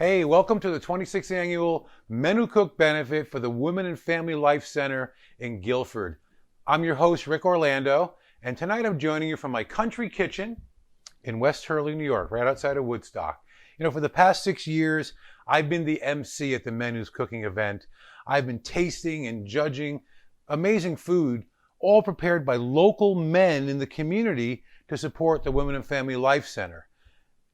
Hey, welcome to the 26th Annual Men Who Cook Benefit for the Women and Family Life Center in Guilford. I'm your host, Rick Orlando, and tonight I'm joining you from my country kitchen in West Hurley, New York, right outside of Woodstock. You know, for the past 6 years, I've been the MC at the Men Who's Cooking event. I've been tasting and judging amazing food, all prepared by local men in the community to support the Women and Family Life Center.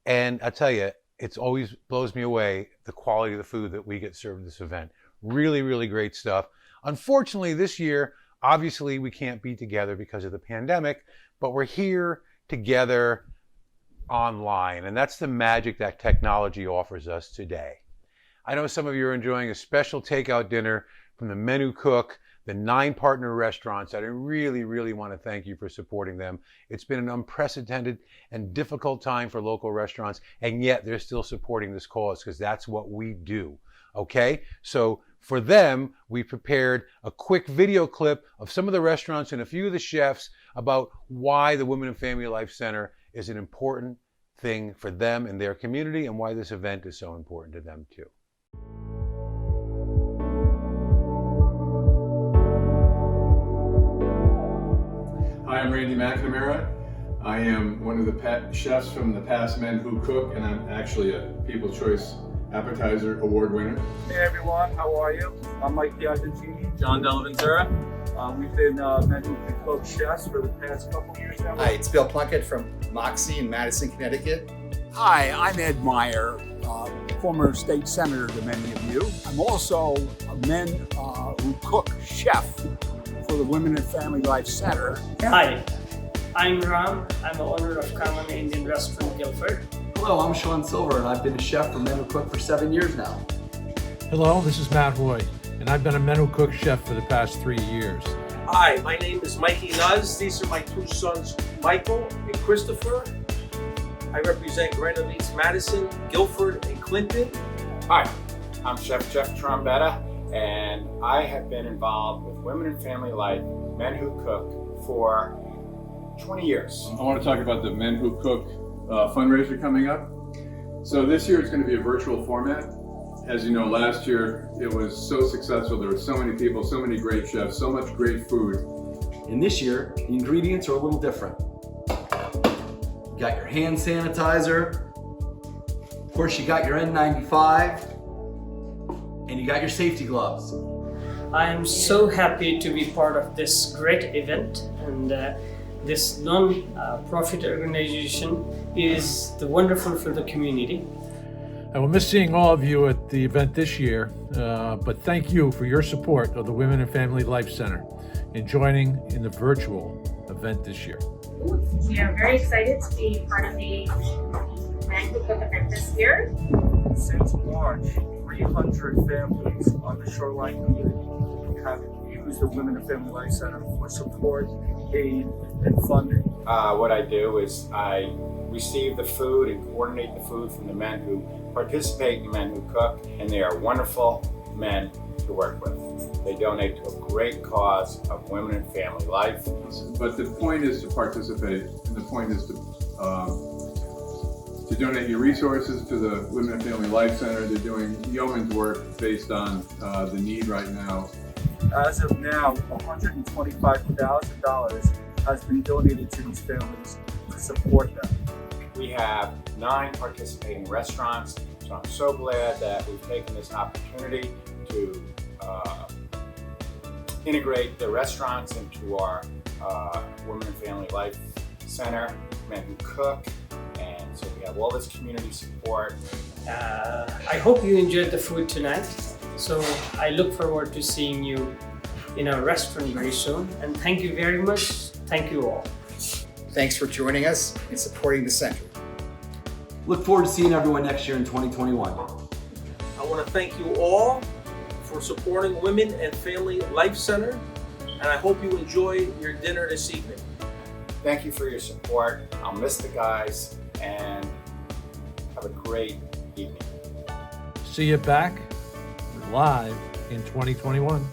And I tell you, it always blows me away, the quality of the food that we get served at this event. Really, really great stuff. Unfortunately, this year, obviously, we can't be together because of the pandemic, but we're here together online, and that's the magic that technology offers us today. I know some of you are enjoying a special takeout dinner from the Men Who Cook, the 9 partner restaurants, and I really, really want to thank you for supporting them. It's been an unprecedented and difficult time for local restaurants, and yet they're still supporting this cause because that's what we do, okay? So for them, we prepared a quick video clip of some of the restaurants and a few of the chefs about why the Women and Family Life Center is an important thing for them and their community and why this event is so important to them too. Hi, I'm Randy McNamara. I am one of the chefs from the past Men Who Cook, and I'm actually a People's Choice Appetizer Award winner. Hey everyone, how are you? I'm Mike Piaggini. John Delaventura. We've been Men Who Cook chefs for the past couple years now. Hi, it's Bill Plunkett from Moxie in Madison, Connecticut. Hi, I'm Ed Meyer, former state senator to many of you. I'm also a Men Who Cook chef for the Women and Family Life Center. Hi, I'm Ram. I'm the owner of Common Indian Restaurant, Guilford. Hello, I'm Sean Silver, and I've been a chef for Men Who Cook for 7 years now. Hello, this is Matt Roy, and I've been a Men Who Cook chef for the past 3 years. Hi, my name is Mikey Nuz. These are my 2 sons, Michael and Christopher. I represent Greenwich, Madison, Guilford, and Clinton. Hi, I'm Chef Jeff Trombetta, and I have been involved with Women and Family Life, Men Who Cook for 20 years. I want to talk about the Men Who Cook fundraiser coming up. So this year it's going to be a virtual format. As you know, last year it was so successful. There were so many people, so many great chefs, so much great food. And this year, the ingredients are a little different. You got your hand sanitizer, of course you got your N95, and you got your safety gloves. I am so happy to be part of this great event, and this non-profit organization is wonderful for the community. I will miss seeing all of you at the event this year, but thank you for your support of the Women and Family Life Center and joining in the virtual event this year. We are very excited to be part of the Men Who Cook event this year. Since March, 300 families on the shoreline community have used the Women and Family Life Center for support, aid, and funding. What I do is I receive the food and coordinate the food from the men who participate in Men Who Cook, and they are wonderful men to work with. They donate to a great cause of women and family life. But the point is to participate, and the point is to donate your resources to the Women and Family Life Center. They're doing yeoman's work based on the need right now. As of now, $125,000 has been donated to these families to support them. We have 9 participating restaurants, so I'm so glad that we've taken this opportunity to integrate the restaurants into our Women and Family Life Center, Men Who Cook, and so we have all this community support. I hope you enjoyed the food tonight, so I look forward to seeing you in our restaurant very soon, and thank you very much. Thank you all. Thanks for joining us and supporting the center. Look forward to seeing everyone next year in 2021. I want to thank you all for supporting Women and Family Life Center, and I hope you enjoy your dinner this evening. Thank you for your support. I'll miss the guys, and have a great evening. See you back live in 2021.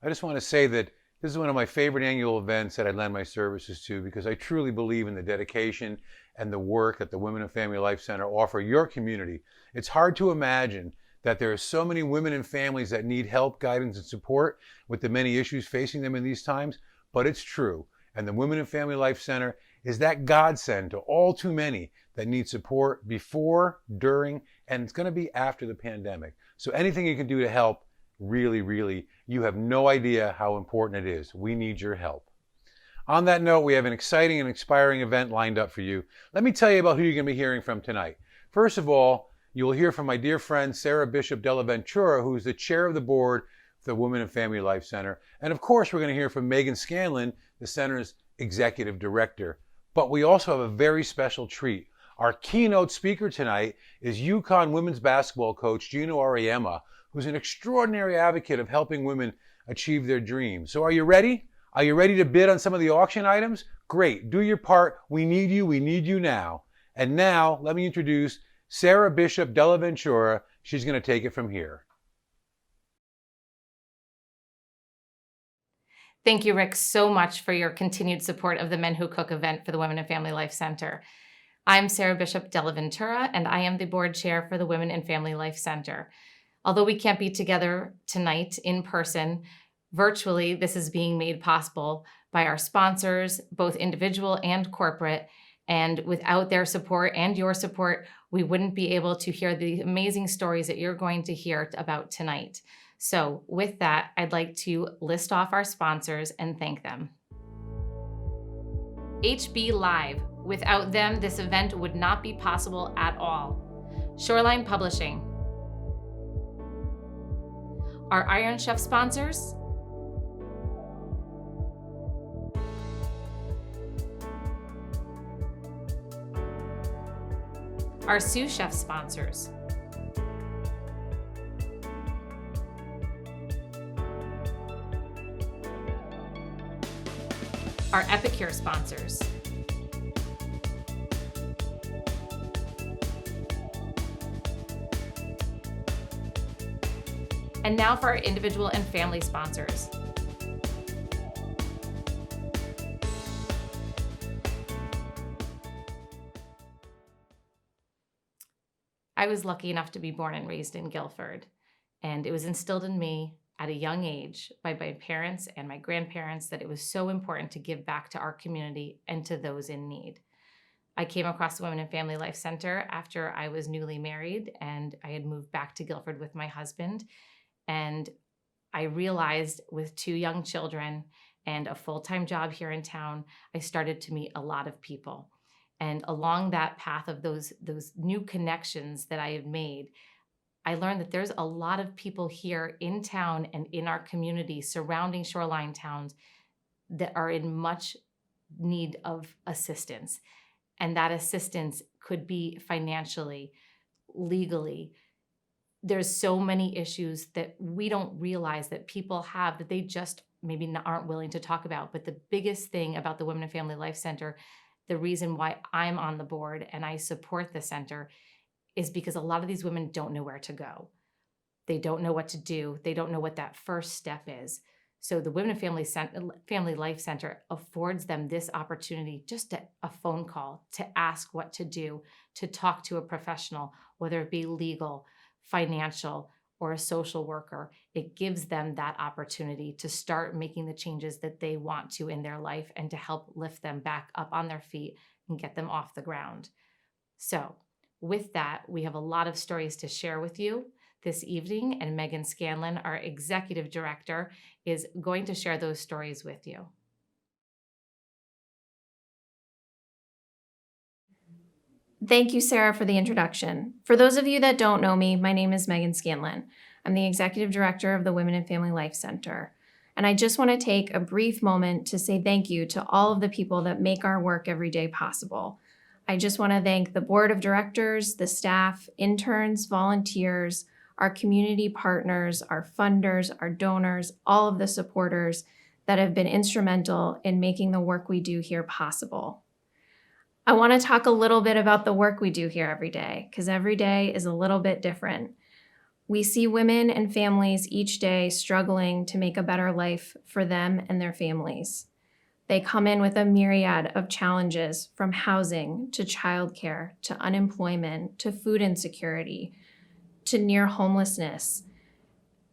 I just want to say that This is one of my favorite annual events that I lend my services to because I truly believe in the dedication and the work that the Women and Family Life Center offer your community. It's hard to imagine that there are so many women and families that need help, guidance, and support with the many issues facing them in these times, but it's true. And the Women and Family Life Center is that godsend to all too many that need support before, during, and it's going to be after the pandemic. So anything you can do to help, really, you have no idea how important it is. We need your help. On that note, we have an exciting and inspiring event lined up for you. Let me tell you about who you're going to be hearing from tonight. First of all, you will hear from my dear friend Sarah Bishop Della Ventura, who's the chair of the board for the Women and Family Life Center. And of course, we're going to hear from Megan Scanlon, the center's executive director. But we also have a very special treat. Our keynote speaker tonight is UConn women's basketball coach Geno Auriemma, who's an extraordinary advocate of helping women achieve their dreams. So are you ready? Are you ready to bid on some of the auction items? Great, do your part. We need you now. And now, let me introduce Sarah Bishop Della Ventura. She's going to take it from here. Thank you, Rick, so much for your continued support of the Men Who Cook event for the Women and Family Life Center. I'm Sarah Bishop Della Ventura, and I am the board chair for the Women and Family Life Center. Although we can't be together tonight in person, virtually this is being made possible by our sponsors, both individual and corporate. And without their support and your support, we wouldn't be able to hear the amazing stories that you're going to hear about tonight. So with that, I'd like to list off our sponsors and thank them. HB Live. Without them, this event would not be possible at all. Shoreline Publishing. Our Iron Chef sponsors. Our Sous Chef sponsors. Our Epicure sponsors. And now for our individual and family sponsors. I was lucky enough to be born and raised in Guilford, and it was instilled in me at a young age by my parents and my grandparents that it was so important to give back to our community and to those in need. I came across the Women and Family Life Center after I was newly married and I had moved back to Guilford with my husband. And I realized with 2 young children and a full-time job here in town, I started to meet a lot of people. And along that path of those new connections that I had made, I learned that there's a lot of people here in town and in our community surrounding shoreline towns that are in much need of assistance. And that assistance could be financially, legally. There's so many issues that we don't realize that people have that they just maybe aren't willing to talk about. But the biggest thing about the Women and Family Life Center, the reason why I'm on the board and I support the center, is because a lot of these women don't know where to go. They don't know what to do. They don't know what that first step is. So the Women and Family Life Center affords them this opportunity, just a phone call, to ask what to do, to talk to a professional, whether it be legal, financial, or a social worker. It gives them that opportunity to start making the changes that they want to in their life and to help lift them back up on their feet and get them off the ground. So with that, we have a lot of stories to share with you this evening, and Megan Scanlon, our executive director, is going to share those stories with you. Thank you, Sarah, for the introduction. For those of you that don't know me, my name is Megan Scanlon. I'm the executive director of the Women and Family Life Center. And I just want to take a brief moment to say thank you to all of the people that make our work every day possible. I just want to thank the board of directors, the staff, interns, volunteers, our community partners, our funders, our donors, all of the supporters that have been instrumental in making the work we do here possible. I want to talk a little bit about the work we do here every day, because every day is a little bit different. We see women and families each day struggling to make a better life for them and their families. They come in with a myriad of challenges, from housing to childcare to unemployment to food insecurity to near homelessness.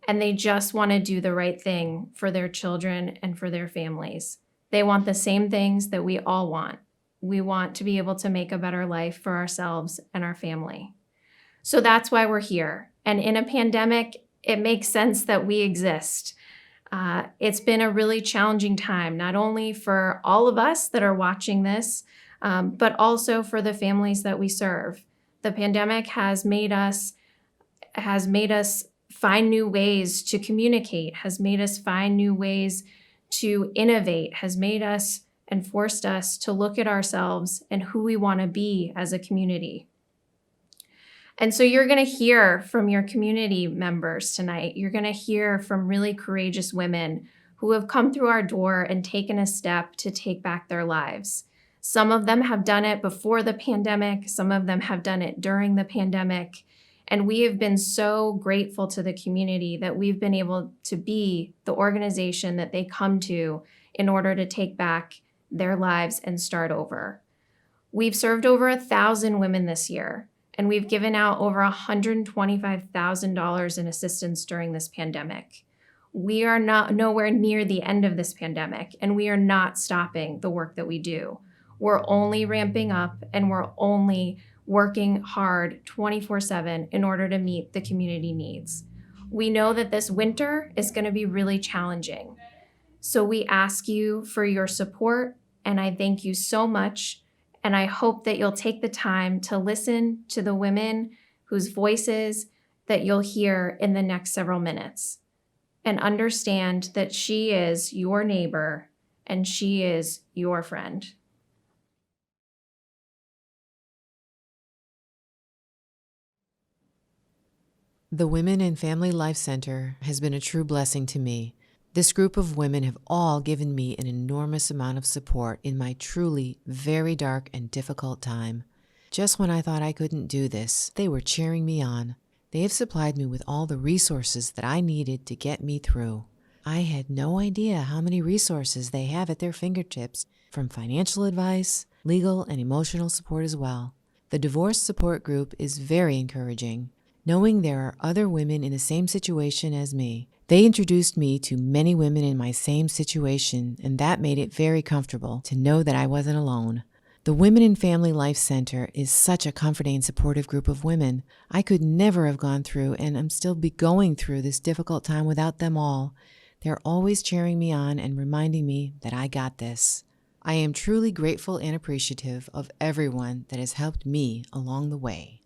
And they just want to do the right thing for their children and for their families. They want the same things that we all want. We want to be able to make a better life for ourselves and our family. So that's why we're here. And in a pandemic, it makes sense that we exist. It's been a really challenging time, not only for all of us that are watching this, but also for the families that we serve. The pandemic has made us find new ways to communicate, has made us find new ways to innovate, has made us and forced us to look at ourselves and who we want to be as a community. And so you're going to hear from your community members tonight. You're going to hear from really courageous women who have come through our door and taken a step to take back their lives. Some of them have done it before the pandemic. Some of them have done it during the pandemic. And we have been so grateful to the community that we've been able to be the organization that they come to in order to take back their lives and start over. We've served over 1,000 women this year, and we've given out over $125,000 in assistance during this pandemic. We are nowhere near the end of this pandemic, and we are not stopping the work that we do. We're only ramping up, and we're only working hard 24/7 in order to meet the community needs. We know that this winter is going to be really challenging. So we ask you for your support, and I thank you so much. And I hope that you'll take the time to listen to the women whose voices that you'll hear in the next several minutes, and understand that she is your neighbor and she is your friend. The Women and Family Life Center has been a true blessing to me. This group of women have all given me an enormous amount of support in my truly very dark and difficult time. Just when I thought I couldn't do this, they were cheering me on. They have supplied me with all the resources that I needed to get me through. I had no idea how many resources they have at their fingertips, from financial advice, legal and emotional support as well. The divorce support group is very encouraging. Knowing there are other women in the same situation as me, they introduced me to many women in my same situation, and that made it very comfortable to know that I wasn't alone. The Women and Family Life Center is such a comforting and supportive group of women. I could never have gone through, and I'm still going through this difficult time without them all. They're always cheering me on and reminding me that I got this. I am truly grateful and appreciative of everyone that has helped me along the way.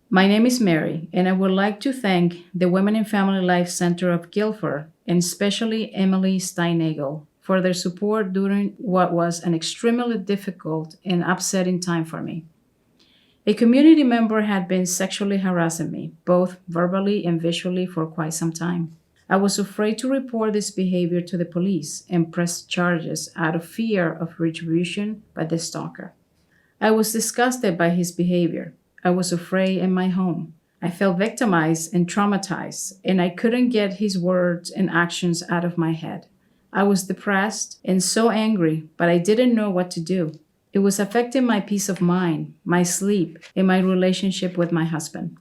My name is Mary, and I would like to thank the Women and Family Life Center of Guilford, and especially Emily Steinagel, for their support during what was an extremely difficult and upsetting time for me. A community member had been sexually harassing me, both verbally and visually, for quite some time. I was afraid to report this behavior to the police and press charges out of fear of retribution by the stalker. I was disgusted by his behavior. I was afraid in my home. I felt victimized and traumatized, and I couldn't get his words and actions out of my head. I was depressed and so angry, but I didn't know what to do. It was affecting my peace of mind, my sleep, and my relationship with my husband.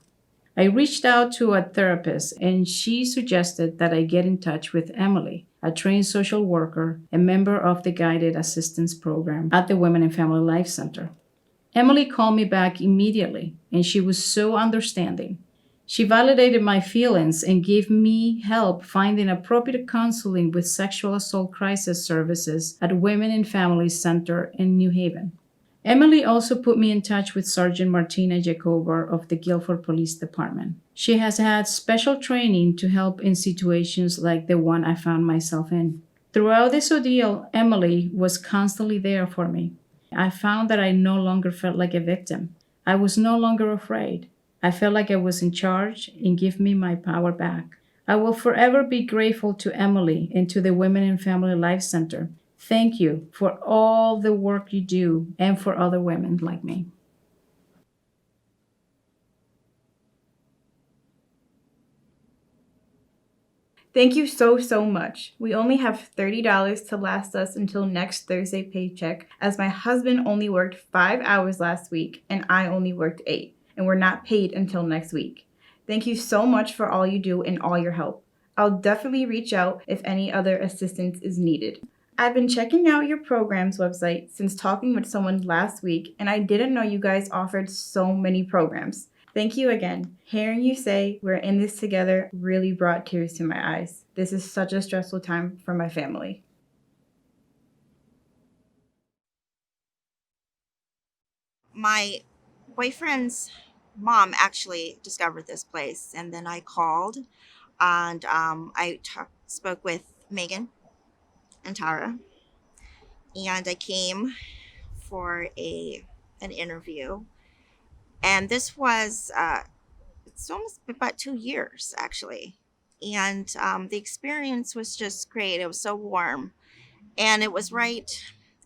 I reached out to a therapist, and she suggested that I get in touch with Emily, a trained social worker and member of the Guided Assistance Program at the Women and Family Life Center. Emily called me back immediately, and she was so understanding. She validated my feelings and gave me help finding appropriate counseling with sexual assault crisis services at Women and Family Center in New Haven. Emily also put me in touch with Sergeant Martina Jacober of the Guilford Police Department. She has had special training to help in situations like the one I found myself in. Throughout this ordeal, Emily was constantly there for me. I found that I no longer felt like a victim. I was no longer afraid. I felt like I was in charge and gave me my power back. I will forever be grateful to Emily and to the Women and Family Life Center. Thank you for all the work you do and for other women like me. Thank you so much. We only have $30 to last us until next Thursday paycheck, as my husband only worked 5 hours last week and I only worked 8, and we're not paid until next week. Thank you so much for all you do and all your help. I'll definitely reach out if any other assistance is needed. I've been checking out your program's website since talking with someone last week, and I didn't know you guys offered so many programs. Thank you again. Hearing you say we're in this together really brought tears to my eyes. This is such a stressful time for my family. My boyfriend's mom actually discovered this place, and then I called and I spoke with Megan and Tara, and I came for an interview. And this was it's almost about 2 years actually, and the experience was just great. It was so warm, and it was right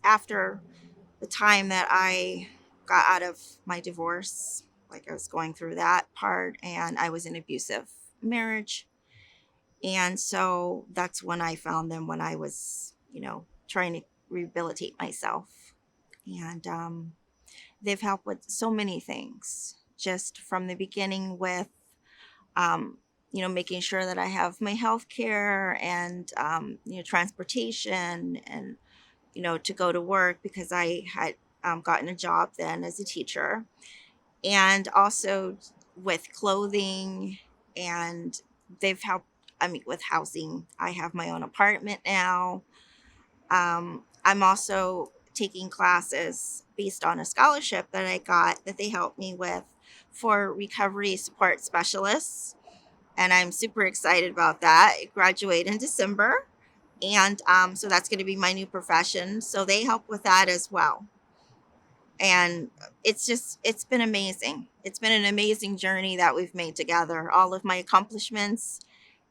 after the time that I got out of my divorce. Like, I was going through that part, and I was in an abusive marriage, and so that's when I found them, when I was, trying to rehabilitate myself. And they've helped with so many things, just from the beginning with, making sure that I have my health care and, transportation and, to go to work, because I had gotten a job then as a teacher, and also with clothing. And they've helped, with housing. I have my own apartment now. I'm also taking classes based on a scholarship that I got, that they helped me with, for recovery support specialists. And I'm super excited about that. I graduate in December. And so that's going to be my new profession. So they help with that as well. And it's been amazing. It's been an amazing journey that we've made together. All of my accomplishments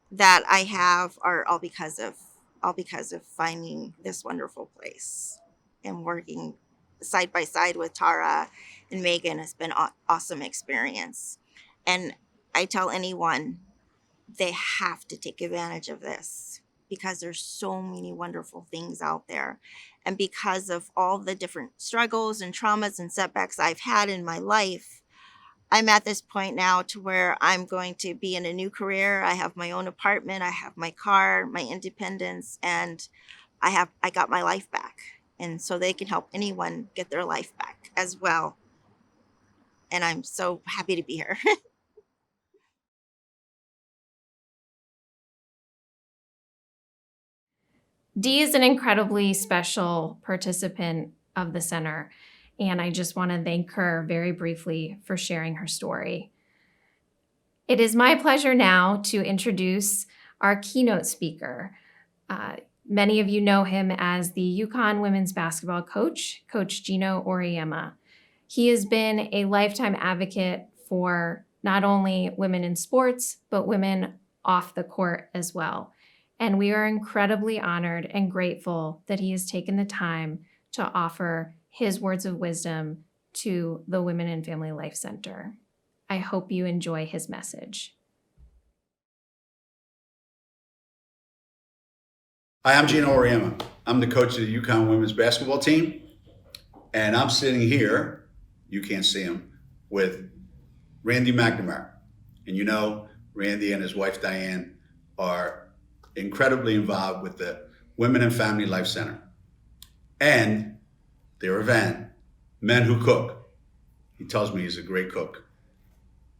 that I have are all because of finding this wonderful place, and working side by side with Tara and Megan has been an awesome experience. And I tell anyone, they have to take advantage of this, because there's so many wonderful things out there. And because of all the different struggles and traumas and setbacks I've had in my life, I'm at this point now to where I'm going to be in a new career. I have my own apartment, I have my car, my independence, and I got my life back. And so they can help anyone get their life back as well. And I'm so happy to be here. Dee is an incredibly special participant of the center, and I just want to thank her very briefly for sharing her story. It is my pleasure now to introduce our keynote speaker. Many of you know him as the UConn women's basketball coach, Coach Geno Auriemma. He has been a lifetime advocate for not only women in sports, but women off the court as well. And we are incredibly honored and grateful that he has taken the time to offer his words of wisdom to the Women and Family Life Center. I hope you enjoy his message. Hi, I'm Geno Auriemma. I'm the coach of the UConn women's basketball team, and I'm sitting here, you can't see him, with Randy McNamara. And Randy and his wife Diane are incredibly involved with the Women and Family Life Center and their event, Men Who Cook. He tells me he's a great cook.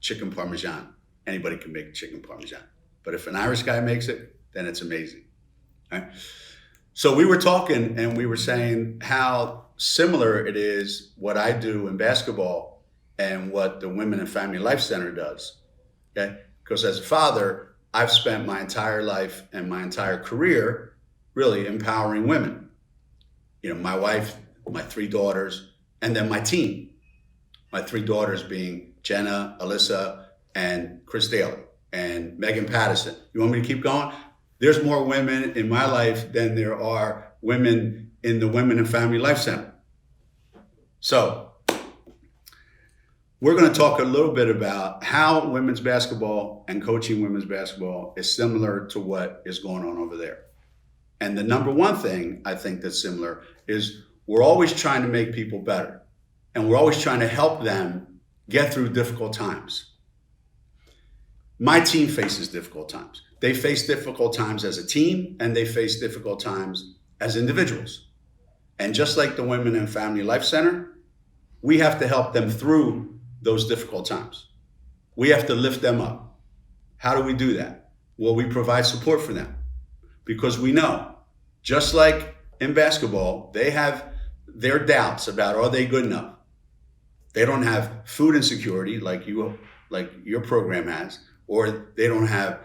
Chicken Parmesan. Anybody can make chicken Parmesan. But if an Irish guy makes it, then it's amazing. Right? So we were talking and we were saying how similar it is what I do in basketball and what the Women and Family Life Center does. Okay? Because as a father, I've spent my entire life and my entire career really empowering women. My wife, my 3 daughters, and then my team. My 3 daughters being Jenna, Alyssa, and Chris Daly, and Megan Patterson. You want me to keep going? There's more women in my life than there are women in the Women and Family Life Center. So we're going to talk a little bit about how women's basketball and coaching women's basketball is similar to what is going on over there. And the number one thing I think that's similar is we're always trying to make people better. And we're always trying to help them get through difficult times. My team faces difficult times. They face difficult times as a team, and they face difficult times as individuals. And just like the Women and Family Life Center, we have to help them through those difficult times. We have to lift them up. How do we do that? Well, we provide support for them because we know, just like in basketball, they have their doubts about, are they good enough? They don't have food insecurity like your program has, or they don't have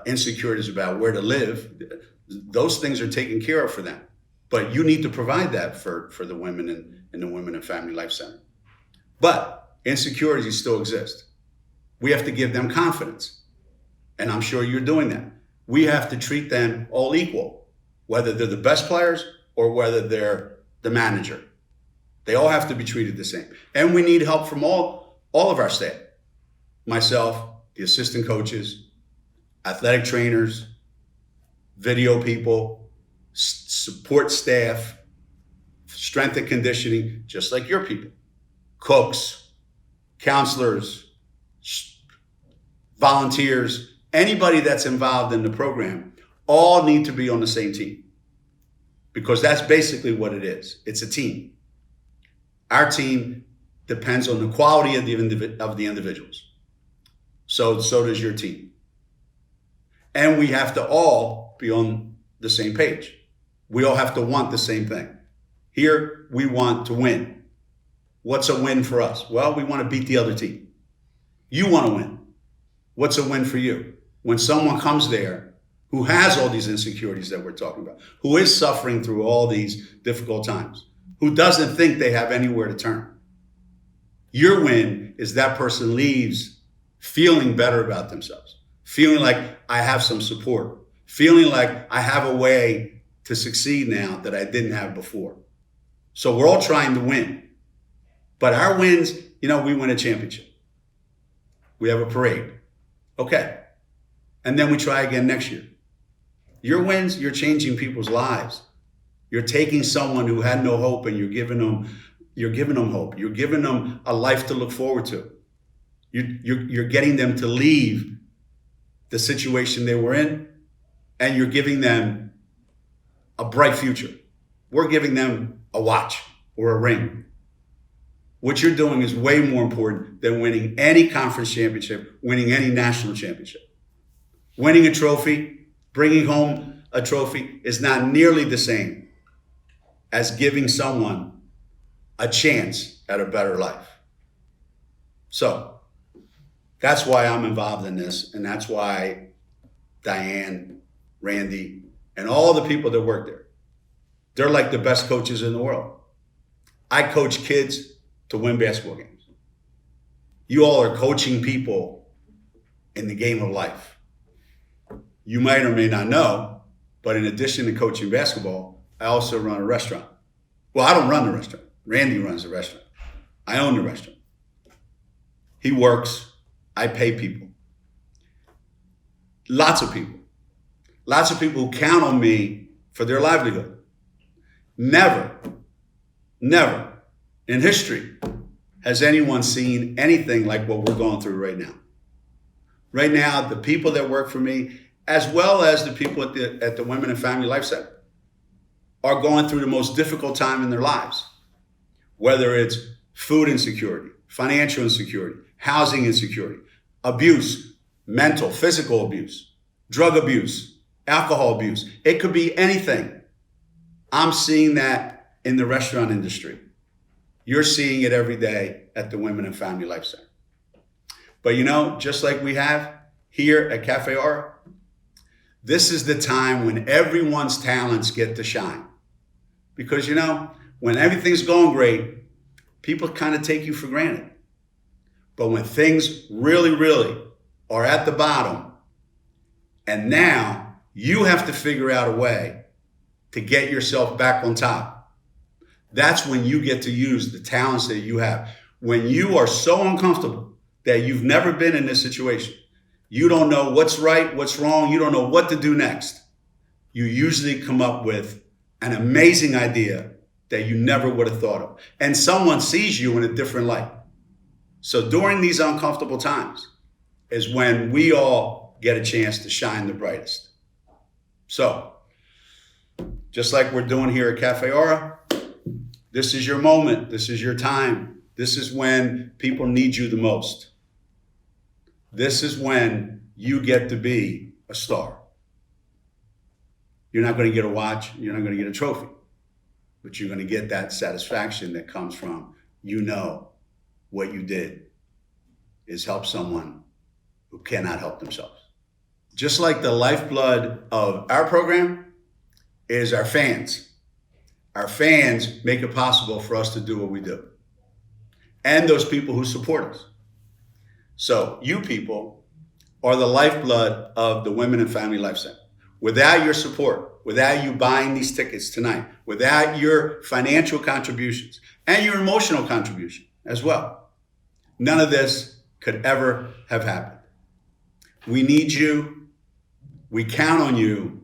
insecurities about where to live. Those things are taken care of for them. But you need to provide that for the women in the Women and Family Life Center. But insecurities still exist. We have to give them confidence. And I'm sure you're doing that. We have to treat them all equal, whether they're the best players or whether they're the manager. They all have to be treated the same. And we need help from all of our staff. Myself, the assistant coaches, athletic trainers, video people, support staff, strength and conditioning, just like your people, cooks, counselors, volunteers, anybody that's involved in the program, all need to be on the same team. Because that's basically what it is. It's a team. Our team depends on the quality of the individuals. So does your team. And we have to all be on the same page. We all have to want the same thing. Here, we want to win. What's a win for us? Well, we want to beat the other team. You want to win. What's a win for you? When someone comes there who has all these insecurities that we're talking about, who is suffering through all these difficult times, who doesn't think they have anywhere to turn. Your win is that person leaves feeling better about themselves, feeling like I have some support, feeling like I have a way to succeed now that I didn't have before. So we're all trying to win. But our wins, we win a championship. We have a parade. Okay. And then we try again next year. Your wins, you're changing people's lives. You're taking someone who had no hope and you're giving them hope. You're giving them a life to look forward to. You're getting them to leave the situation they were in, and you're giving them a bright future. We're giving them a watch or a ring. What you're doing is way more important than winning any conference championship, winning any national championship. Winning a trophy, bringing home a trophy is not nearly the same as giving someone a chance at a better life. So that's why I'm involved in this, and that's why Diane, Randy, and all the people that work there, they're like the best coaches in the world. I coach kids to win basketball games. You all are coaching people in the game of life. You might or may not know, but in addition to coaching basketball, I also run a restaurant. Well, I don't run the restaurant. Randy runs the restaurant. I own the restaurant. He works. I pay people. Lots of people. Lots of people who count on me for their livelihood. Never in history has anyone seen anything like what we're going through right now. Right now, the people that work for me, as well as the people at the Women and Family Life Center, are going through the most difficult time in their lives. Whether it's food insecurity, financial insecurity, housing insecurity, abuse, mental, physical abuse, drug abuse, alcohol abuse. It could be anything. I'm seeing that in the restaurant industry. You're seeing it every day at the Women and Family Life Center. But just like we have here at Cafe Aura, this is the time when everyone's talents get to shine. Because when everything's going great, people kind of take you for granted. But when things really, really are at the bottom, and now you have to figure out a way to get yourself back on top. That's when you get to use the talents that you have. When you are so uncomfortable that you've never been in this situation, you don't know what's right, what's wrong, you don't know what to do next, you usually come up with an amazing idea that you never would have thought of. And someone sees you in a different light. So during these uncomfortable times is when we all get a chance to shine the brightest. So, just like we're doing here at Cafe Aura, this is your moment. This is your time. This is when people need you the most. This is when you get to be a star. You're not going to get a watch. You're not going to get a trophy. But you're going to get that satisfaction that comes from, you know, what you did is help someone who cannot help themselves. Just like the lifeblood of our program is our fans. Our fans make it possible for us to do what we do. And those people who support us. So you people are the lifeblood of the Women and Family Life Center. Without your support, without you buying these tickets tonight, without your financial contributions and your emotional contribution as well, none of this could ever have happened. We need you. We count on you.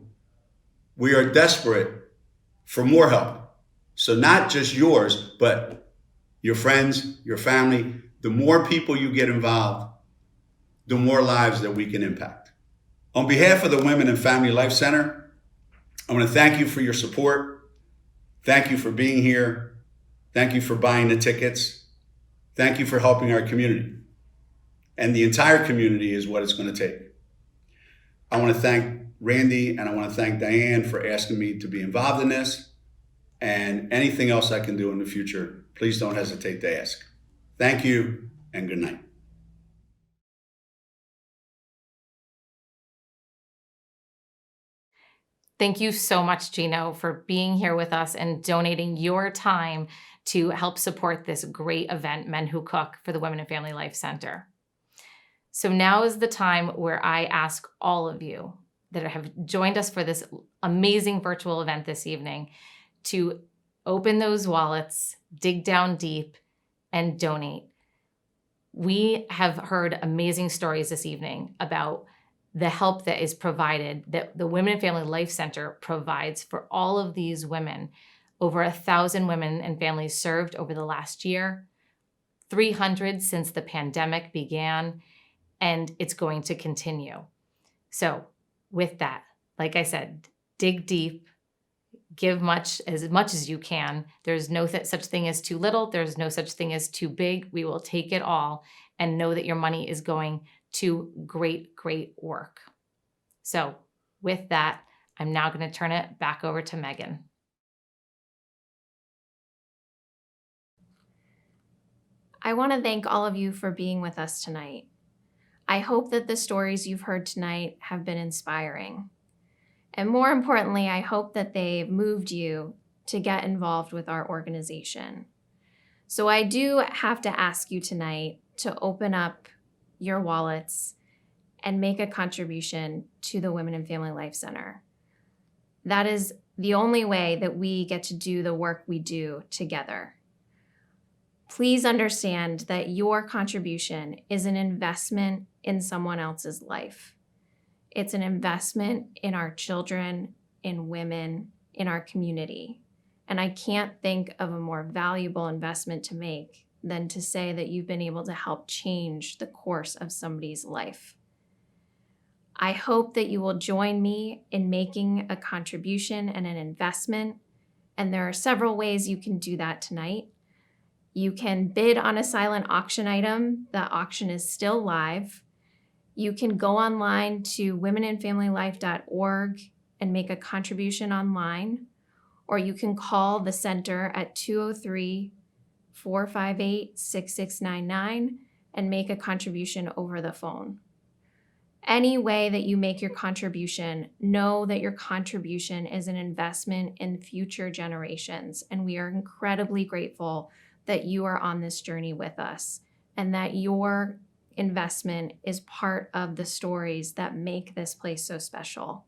We are desperate for more help. So not just yours, but your friends, your family. The more people you get involved, the more lives that we can impact. On behalf of the Women and Family Life Center, I want to thank you for your support. Thank you for being here. Thank you for buying the tickets. Thank you for helping our community. And the entire community is what it's going to take. I want to thank Randy and I want to thank Diane for asking me to be involved in this. And anything else I can do in the future, please don't hesitate to ask. Thank you and good night. Thank you so much, Geno, for being here with us and donating your time to help support this great event, Men Who Cook, for the Women and Family Life Center. So now is the time where I ask all of you that have joined us for this amazing virtual event this evening to open those wallets, dig down deep, and donate. We have heard amazing stories this evening about the help that is provided, that the Women and Family Life Center provides for all of these women. Over 1,000 women and families served over the last year, 300 since the pandemic began, and it's going to continue. So with that, like I said, dig deep, give as much as you can. There's no such thing as too little. There's no such thing as too big. We will take it all and know that your money is going to great, great work. So with that, I'm now going to turn it back over to Megan. I want to thank all of you for being with us tonight. I hope that the stories you've heard tonight have been inspiring. And more importantly, I hope that they've moved you to get involved with our organization. So I do have to ask you tonight to open up your wallets and make a contribution to the Women and Family Life Center. That is the only way that we get to do the work we do together. Please understand that your contribution is an investment in someone else's life. It's an investment in our children, in women, in our community. And I can't think of a more valuable investment to make than to say that you've been able to help change the course of somebody's life. I hope that you will join me in making a contribution and an investment. And there are several ways you can do that tonight. You can bid on a silent auction item. The auction is still live. You can go online to womenandfamilylife.org and make a contribution online, or you can call the center at 203-458-6699 and make a contribution over the phone. Any way that you make your contribution, know that your contribution is an investment in future generations, and we are incredibly grateful that you are on this journey with us and that your investment is part of the stories that make this place so special.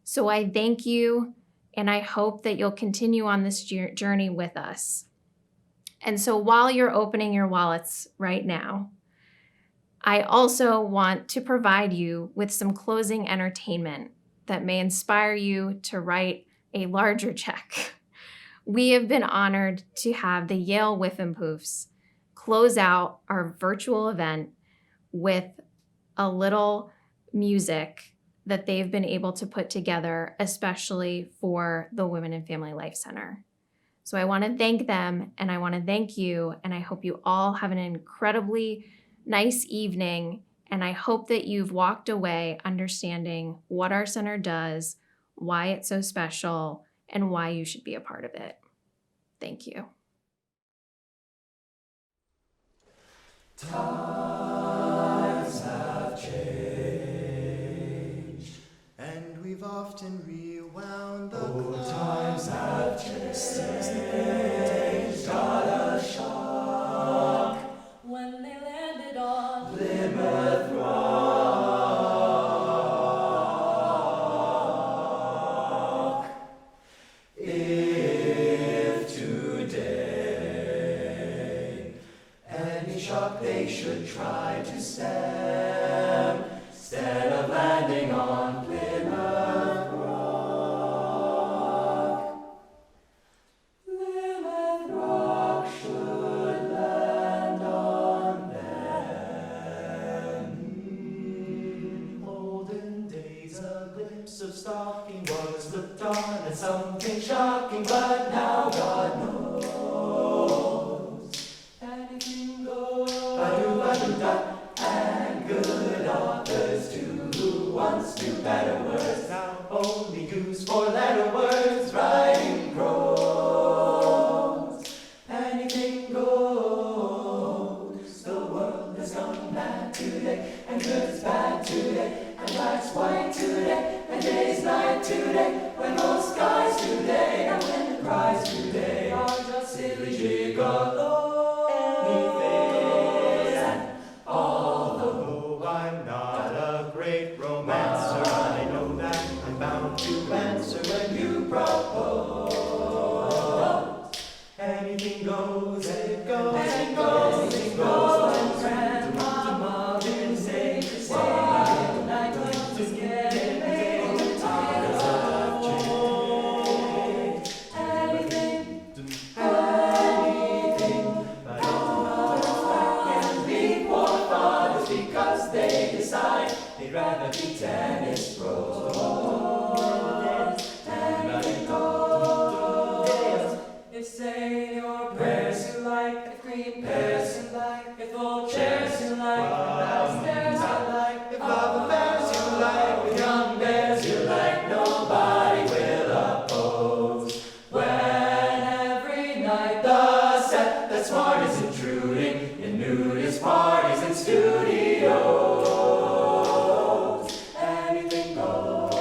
So I thank you and I hope that you'll continue on this journey with us. And so while you're opening your wallets right now, I also want to provide you with some closing entertainment that may inspire you to write a larger check. We have been honored to have the Yale Whiffenpoofs close out our virtual event with a little music that they've been able to put together, especially for the Women and Family Life Center. So I want to thank them, and I want to thank you, and I hope you all have an incredibly nice evening, and I hope that you've walked away understanding what our center does, why it's so special, and why you should be a part of it. Thank you. Times have changed, and we've often rewound the clock. Times have changed, got a shock when they landed on Plymouth Rock. If today any shock they should try to stem, instead of landing on Plymouth Rock, Plymouth Rock should land on them. Olden days, a glimpse of stocking was looked on as something shocking, but now God knows anything goes. And good authors too, who once knew better words, now only use four-letter words, writing prose. Anything goes. The world has gone mad today, and good's bad today, and black's white today, and day's night today, when most guys today, and when the cries today are just silly gigolos. Although I'm not a great romancer, I know that I'm bound to answer when you propose. Anything goes, it goes, it goes, it goes. When Grandma didn't say, one night just getting late, times have changed. Anything, but daughters back and leave poor fathers because they decide they'd rather be tennis pros. Anything goes. If say your prayers you like, if green pears you like, if old chairs you like, if downstairs you like, if love affairs you like, if young bears you like, nobody will oppose. When every night the set that's smart is intruding in nudist parties and studios. Anything goes.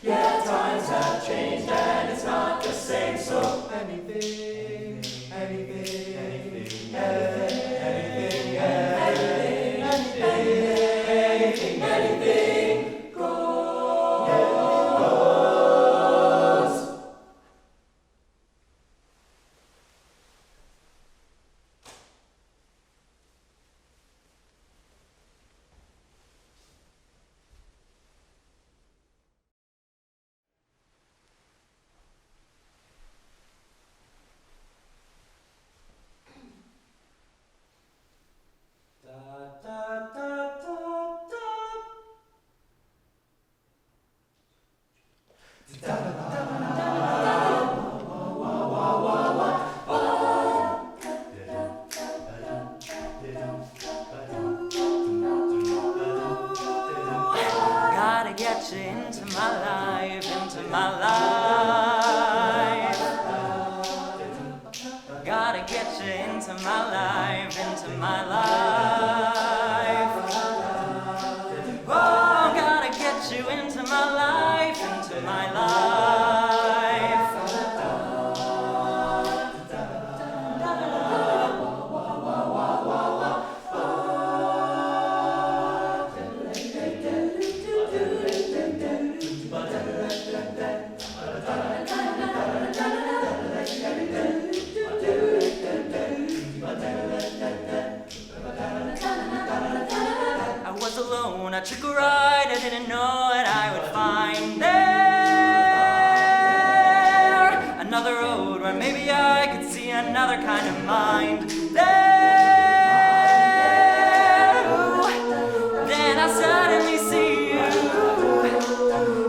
Yeah, times have changed and it's not the same, so anything, anything, anything, anything, anything, anything, anything, anything goes. Gotta get you into my life, into my life. Gotta get you into my life, into my life. Oh, gotta get you into my life, into my life. I took a ride I didn't know that I would find there. Another road where maybe I could see another kind of mind there. Then I suddenly see you.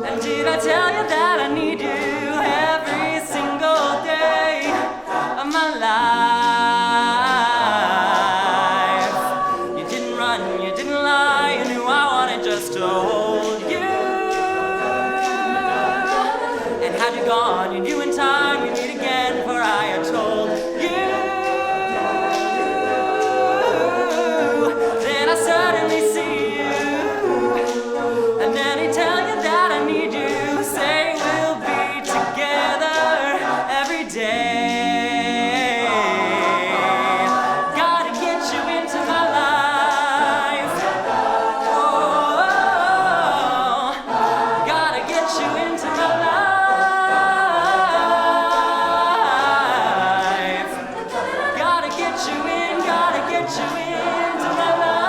And did I tell you that I need you every single day of my life? You didn't run, you didn't lie, you knew I wanted just to hold you. And had you gone, you knew in time we'd meet again, for I had told you. Then I suddenly see you, and then he tell you that I need you, say we'll be together every day. Gotta get you into my life. Oh, gotta get you into my life. Gotta get you in, gotta get you into my life.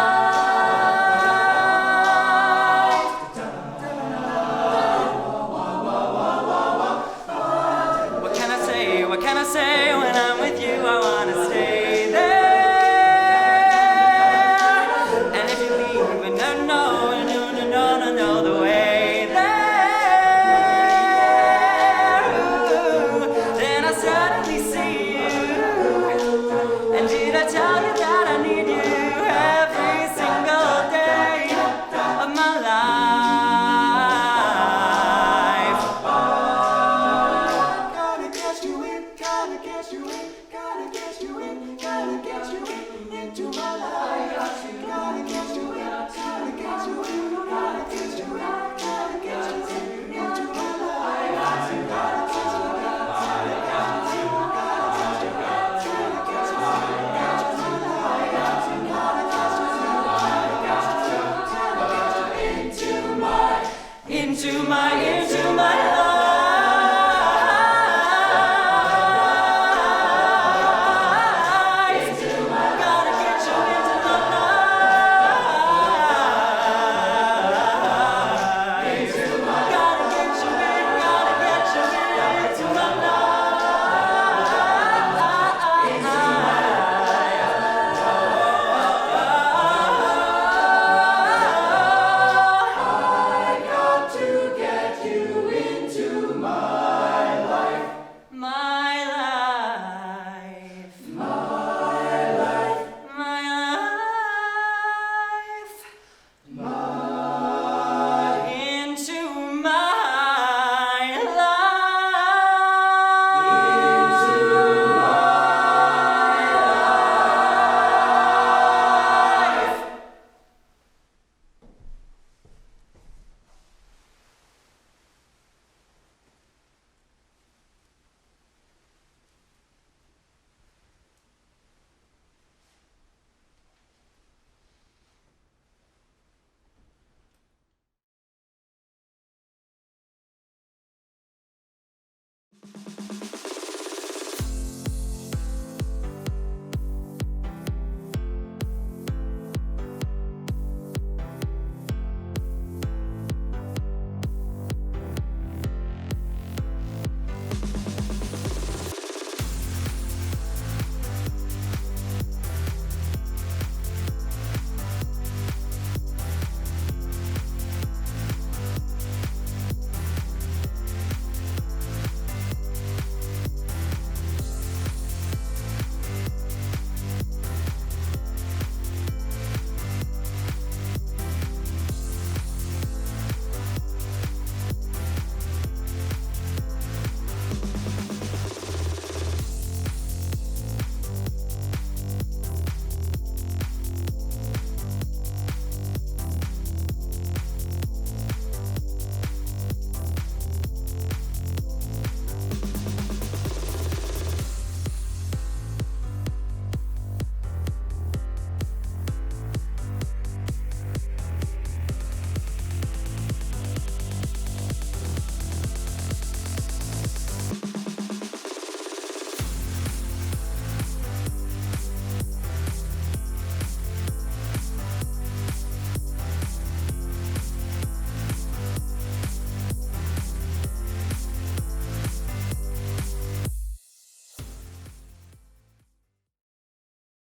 What can I say? What can I say? When I'm with you, I wanna stay there. And if you leave, and no, the way there. Then I suddenly see you. And did I tell you that I need you every single day of my life? Gotta get you in, gotta get you in, gotta get you in, gotta get you in into my life. Gotta get you in, gotta get you in, gotta get you in, gotta get you in into my life. Gotta get you in, gotta get you in, gotta get you in, gotta get you in into my life. Gotta get you in, gotta get you in, gotta get you into my